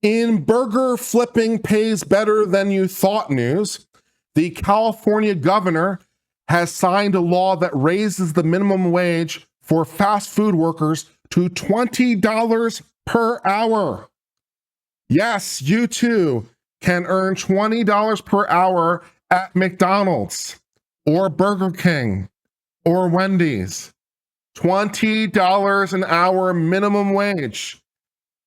In burger flipping pays better than you thought news, the California governor has signed a law that raises the minimum wage for fast food workers to $20 per hour. Yes, you too can earn $20 per hour at McDonald's or Burger King or Wendy's. $20 an hour minimum wage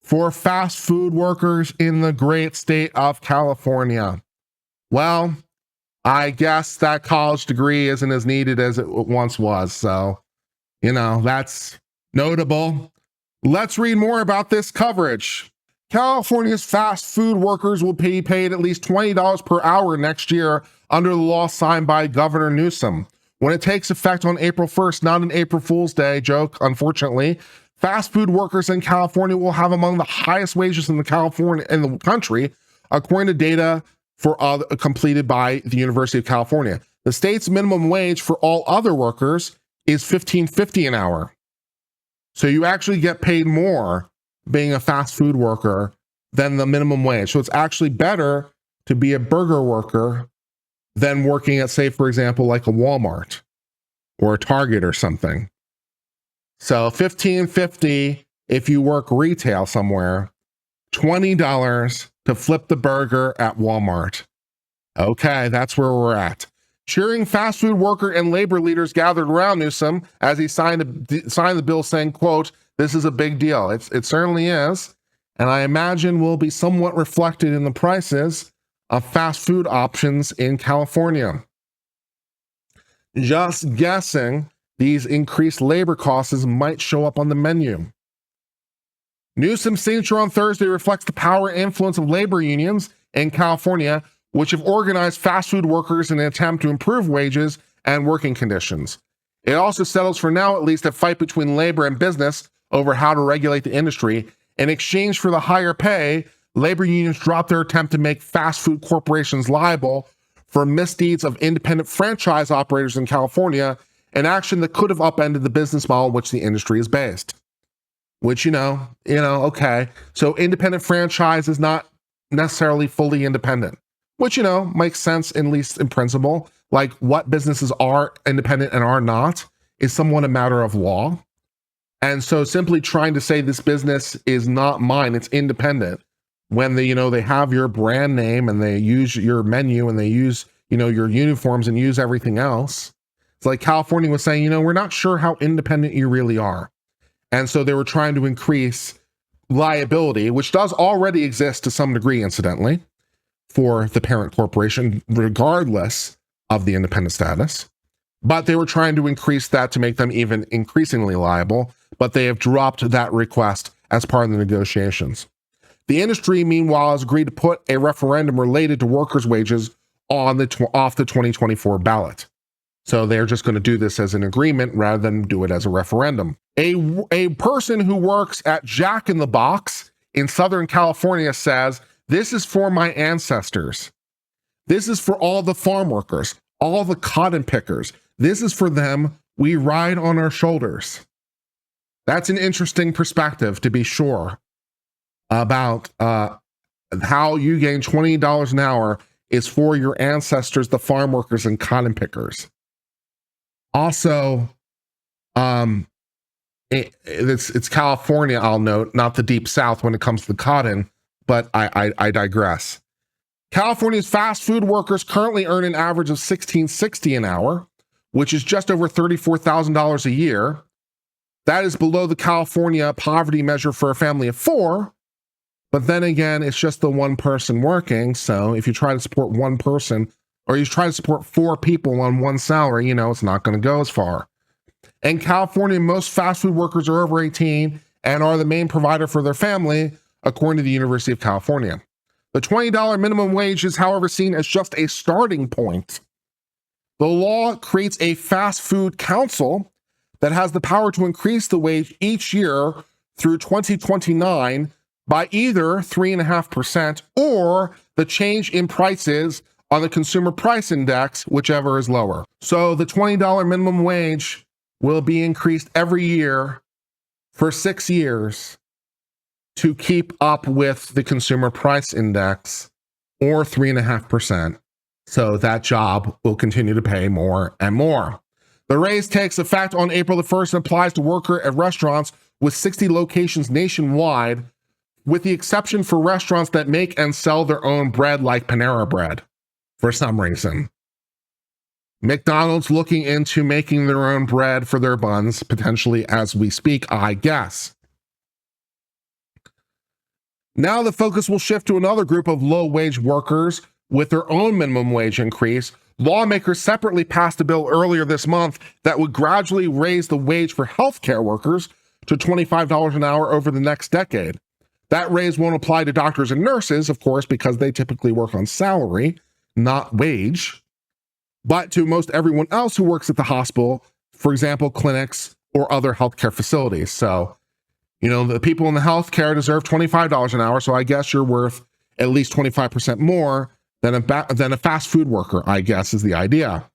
for fast food workers in the great state of California. Well, I guess that college degree isn't as needed as it once was. So, that's notable. Let's read more about this coverage. California's fast food workers will be paid at least $20 per hour next year under the law signed by Governor Newsom. When it takes effect on April 1st, not an April Fool's Day joke, unfortunately, fast food workers in California will have among the highest wages in the country, according to data completed by the University of California. The state's minimum wage for all other workers is $15.50 an hour. So you actually get paid more being a fast food worker than the minimum wage. So it's actually better to be a burger worker than working at, say, for example, like a Walmart or a Target or something. So $15.50 if you work retail somewhere, $20 to flip the burger at Walmart. Okay, that's where we're at. Cheering fast food worker and labor leaders gathered around Newsom as he signed the bill saying, quote, "This is a big deal." It certainly is. And I imagine will be somewhat reflected in the prices of fast food options in California. Just guessing, these increased labor costs might show up on the menu. Newsom's signature on Thursday reflects the power and influence of labor unions in California, which have organized fast food workers in an attempt to improve wages and working conditions. It also settles, for now at least, a fight between labor and business over how to regulate the industry. In exchange for the higher pay, labor unions dropped their attempt to make fast food corporations liable for misdeeds of independent franchise operators in California, an action that could have upended the business model in which the industry is based. Which, okay. So independent franchise is not necessarily fully independent, which, makes sense, at least in principle. Like what businesses are independent and are not is somewhat a matter of law. And so simply trying to say this business is not mine, it's independent, when they have your brand name and they use your menu and they use, your uniforms and use everything else. It's like California was saying, we're not sure how independent you really are. And so they were trying to increase liability, which does already exist to some degree, incidentally, for the parent corporation, regardless of the independent status. But they were trying to increase that to make them even increasingly liable, but they have dropped that request as part of the negotiations. The industry, meanwhile, has agreed to put a referendum related to workers' wages off the 2024 ballot. So they're just going to do this as an agreement rather than do it as a referendum. A person who works at Jack in the Box in Southern California says, "This is for my ancestors. This is for all the farm workers, all the cotton pickers. This is for them. We ride on our shoulders." That's an interesting perspective, to be sure, about how you gain $20 an hour is for your ancestors, the farm workers and cotton pickers. Also, it's California, I'll note, not the Deep South when it comes to the cotton, but I digress. California's fast food workers currently earn an average of $16.60 an hour, which is just over $34,000 a year. That is below the California poverty measure for a family of four. But then again, it's just the one person working. So if you try to support one person, or you try to support four people on one salary, it's not going to go as far. In California, most fast food workers are over 18 and are the main provider for their family, according to the University of California. The $20 minimum wage is, however, seen as just a starting point. The law creates a fast food council that has the power to increase the wage each year through 2029 by either 3.5% or the change in prices on the Consumer Price Index, whichever is lower. So the $20 minimum wage will be increased every year for 6 years to keep up with the consumer price index or 3.5%. So that job will continue to pay more and more. The raise takes effect on April the 1st and applies to workers at restaurants with 60 locations nationwide, with the exception for restaurants that make and sell their own bread like Panera Bread, for some reason. McDonald's looking into making their own bread for their buns, potentially as we speak, I guess. Now the focus will shift to another group of low-wage workers with their own minimum wage increase. Lawmakers separately passed a bill earlier this month that would gradually raise the wage for healthcare workers to $25 an hour over the next decade. That raise won't apply to doctors and nurses, of course, because they typically work on salary, not wage, but to most everyone else who works at the hospital, for example, clinics or other healthcare facilities. So, the people in the healthcare deserve $25 an hour, so I guess you're worth at least 25% more than a fast food worker, I guess is the idea.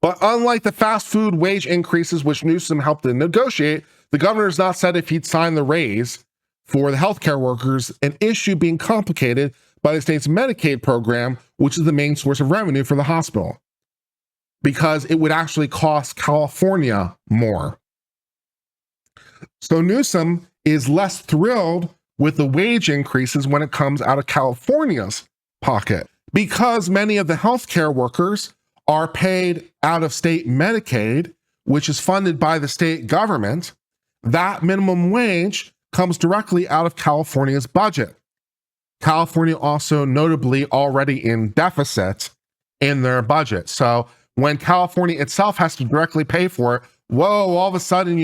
But unlike the fast food wage increases, which Newsom helped to negotiate, the governor has not said if he'd sign the raise for the healthcare workers, an issue being complicated by the state's Medicaid program, which is the main source of revenue for the hospital, because it would actually cost California more. So Newsom is less thrilled with the wage increases when it comes out of California's pocket, because many of the healthcare workers are paid out of state Medicaid, which is funded by the state government. That minimum wage comes directly out of California's budget. California also notably already in deficit in their budget. So when California itself has to directly pay for it, all of a sudden,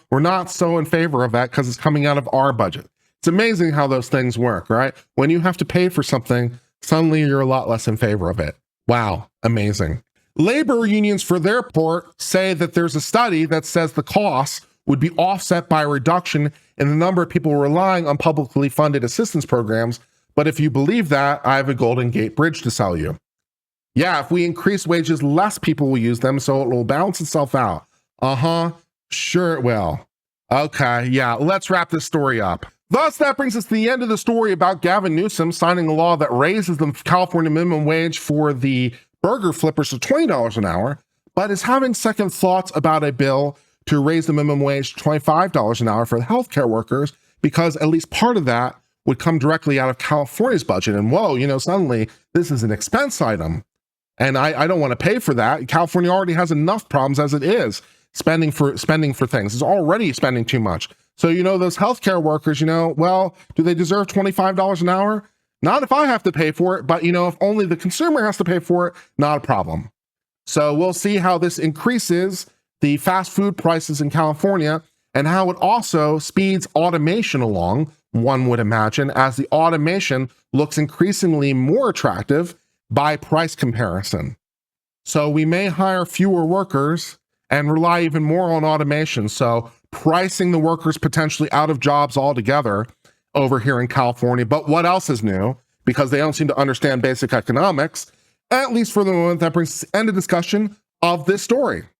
we're not so in favor of that because it's coming out of our budget. It's amazing how those things work, right? When you have to pay for something, suddenly you're a lot less in favor of it. Wow, amazing. Labor unions, for their part, say that there's a study that says the costs would be offset by a reduction in the number of people relying on publicly funded assistance programs. But if you believe that, I have a Golden Gate Bridge to sell you. Yeah, if we increase wages, less people will use them, so it will balance itself out. Sure it will. Okay, yeah, let's wrap this story up. Thus, that brings us to the end of the story about Gavin Newsom signing a law that raises the California minimum wage for the burger flippers to $20 an hour, but is having second thoughts about a bill to raise the minimum wage to $25 an hour for the healthcare workers, because at least part of that would come directly out of California's budget. And suddenly this is an expense item. And I don't want to pay for that. California already has enough problems as it is spending for things. It's already spending too much. So, those healthcare workers, do they deserve $25 an hour? Not if I have to pay for it, but if only the consumer has to pay for it, not a problem. So we'll see how this increases the fast food prices in California and how it also speeds automation along, one would imagine, as the automation looks increasingly more attractive by price comparison. So we may hire fewer workers and rely even more on automation. So pricing the workers potentially out of jobs altogether over here in California. But what else is new? Because they don't seem to understand basic economics. At least for the moment, that brings us to the end of discussion of this story.